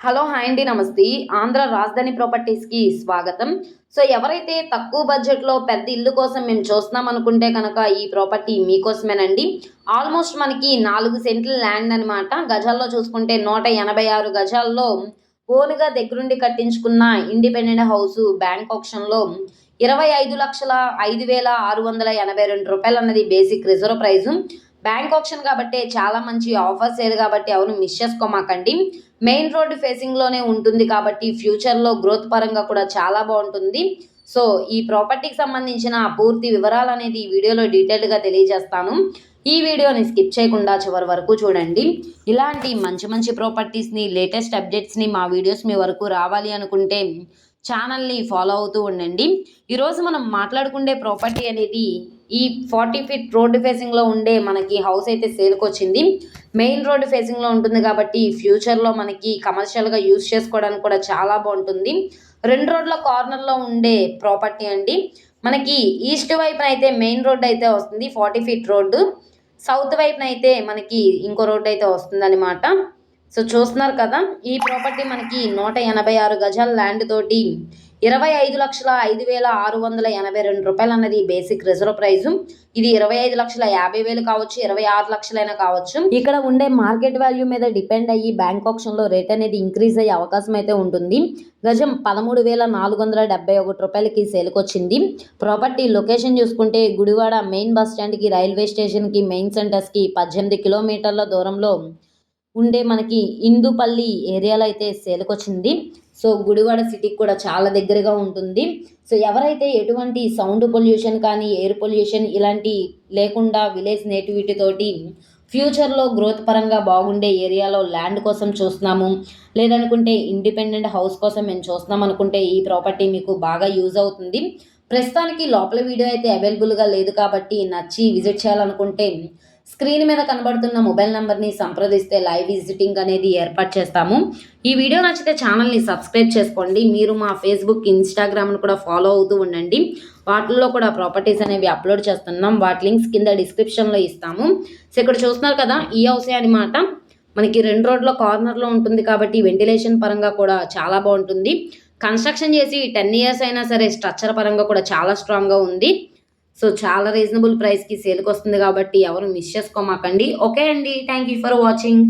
Hello hi అండి నమస్తే. ఆంధ్ర రాజధాని ప్రాపర్టీస్కి స్వాగతం. సో ఎవరైతే తక్కువ బడ్జెట్లో పెద్ద ఇల్లు కోసం మేము చూస్తున్నాం అనుకుంటే కనుక ఈ ప్రాపర్టీ మీకోసమేనండి. ఆల్మోస్ట్ మనకి 4 సెంట్ల ల్యాండ్ అనమాట. గజాల్లో చూసుకుంటే 186 గజాల్లో ఓన్గా దగ్గరుండి కట్టించుకున్న ఇండిపెండెంట్ హౌస్ బ్యాంక్ ఆప్షన్లో 25,05,682 అన్నది basic reserve price. Bank option కాబట్టి చాలా మంచి ఆఫర్స్ ఏది కాబట్టి ఎవరు మిస్ చేసుకోమాకండి. మెయిన్ రోడ్ ఫేసింగ్లోనే ఉంటుంది కాబట్టి ఫ్యూచర్లో గ్రోత్ పరంగా కూడా చాలా బాగుంటుంది. సో ఈ ప్రాపర్టీకి సంబంధించిన పూర్తి వివరాలు అనేది ఈ వీడియోలో డీటెయిల్డ్గా తెలియజేస్తాను. ఈ వీడియోని స్కిప్ చేయకుండా చివరి వరకు చూడండి. ఇలాంటి మంచి మంచి ప్రాపర్టీస్ని లేటెస్ట్ అప్డేట్స్ని మా వీడియోస్ మీ వరకు రావాలి అనుకుంటే ఛానల్ని ఫాలో అవుతూ ఉండండి. ఈరోజు మనం మాట్లాడుకునే ప్రాపర్టీ అనేది ఈ 40 ఫీట్ రోడ్డు ఫేసింగ్లో ఉండే మనకి హౌస్ అయితే సేల్కి వచ్చింది. మెయిన్ రోడ్డు ఫేసింగ్లో ఉంటుంది కాబట్టి ఫ్యూచర్లో మనకి కమర్షియల్గా యూజ్ చేసుకోవడానికి కూడా చాలా బాగుంటుంది. 2 రోడ్ల కార్నర్లో ఉండే ప్రాపర్టీ అండి. మనకి ఈస్ట్ వైపున అయితే మెయిన్ రోడ్డు అయితే వస్తుంది 40 ఫీట్ రోడ్డు. సౌత్ వైపున అయితే మనకి ఇంకో రోడ్డు అయితే వస్తుంది అనమాట. సో చూస్తున్నారు కదా, ఈ ప్రాపర్టీ మనకి 186 గజాల ల్యాండ్ తోటి 25,05,682 రూపాయలు అన్నది బేసిక్ రిజర్వ్ ప్రైజు. ఇది 25,50,000 కావచ్చు, 26 లక్షలైనా కావచ్చు. ఇక్కడ ఉండే మార్కెట్ వాల్యూ మీద డిపెండ్ అయ్యి బ్యాంక్ ఆప్షన్లో రేట్ అనేది ఇంక్రీజ్ అయ్యే అవకాశం అయితే ఉంటుంది. గజం 13,471 రూపాయలకి సేల్కి వచ్చింది. ప్రాపర్టీ లొకేషన్ చూసుకుంటే గుడివాడ మెయిన్ బస్ స్టాండ్కి, రైల్వే స్టేషన్కి, మెయిన్ సెంటర్స్కి 18 కిలోమీటర్ల దూరంలో ఉండే మనకి ఇందుపల్లి ఏరియాలో అయితే సేల్కొచ్చింది. సో గుడివాడ సిటీకి కూడా చాలా దగ్గరగా ఉంటుంది. సో ఎవరైతే ఎటువంటి సౌండ్ పొల్యూషన్ కానీ ఎయిర్ పొల్యూషన్ ఇలాంటి లేకుండా విలేజ్ నేటివిటీ తోటి ఫ్యూచర్లో గ్రోత్ పరంగా బాగుండే ఏరియాలో ల్యాండ్ కోసం చూస్తున్నాము, లేదనుకుంటే ఇండిపెండెంట్ హౌస్ కోసం మేము చూస్తున్నాం అనుకుంటే ఈ ప్రాపర్టీ మీకు బాగా యూజ్ అవుతుంది. ప్రస్తుతానికి లోపల వీడియో అయితే అవైలబుల్గా లేదు కాబట్టి నచ్చి విజిట్ చేయాలనుకుంటే స్క్రీన్ మీద కనబడుతున్న మొబైల్ నెంబర్ని సంప్రదిస్తే లైవ్ విజిటింగ్ అనేది ఏర్పాటు చేస్తాము. ఈ వీడియో నచ్చితే ఛానల్ని సబ్స్క్రైబ్ చేసుకోండి. మీరు మా ఫేస్బుక్, ఇన్స్టాగ్రామ్ను కూడా ఫాలో అవుతూ ఉండండి. వాటిల్లో కూడా ప్రాపర్టీస్ అనేవి అప్లోడ్ చేస్తున్నాం. వాటి లింక్స్ కింద డిస్క్రిప్షన్లో ఇస్తాము. సో ఇక్కడ చూస్తున్నారు కదా, ఈ హౌసే అనమాట. మనకి 2 రోడ్ల కార్నర్లో ఉంటుంది కాబట్టి వెంటిలేషన్ పరంగా కూడా చాలా బాగుంటుంది. కన్స్ట్రక్షన్ చేసి 10 ఇయర్స్ అయినా సరే స్ట్రక్చర్ పరంగా కూడా చాలా స్ట్రాంగ్గా ఉంది. సో చాలా రీజనబుల్ ప్రైస్కి సేల్కి వస్తుంది కాబట్టి ఎవరు మిస్ చేసుకోమాకండి. ఓకే అండి, థ్యాంక్ యూ ఫర్ వాచింగ్.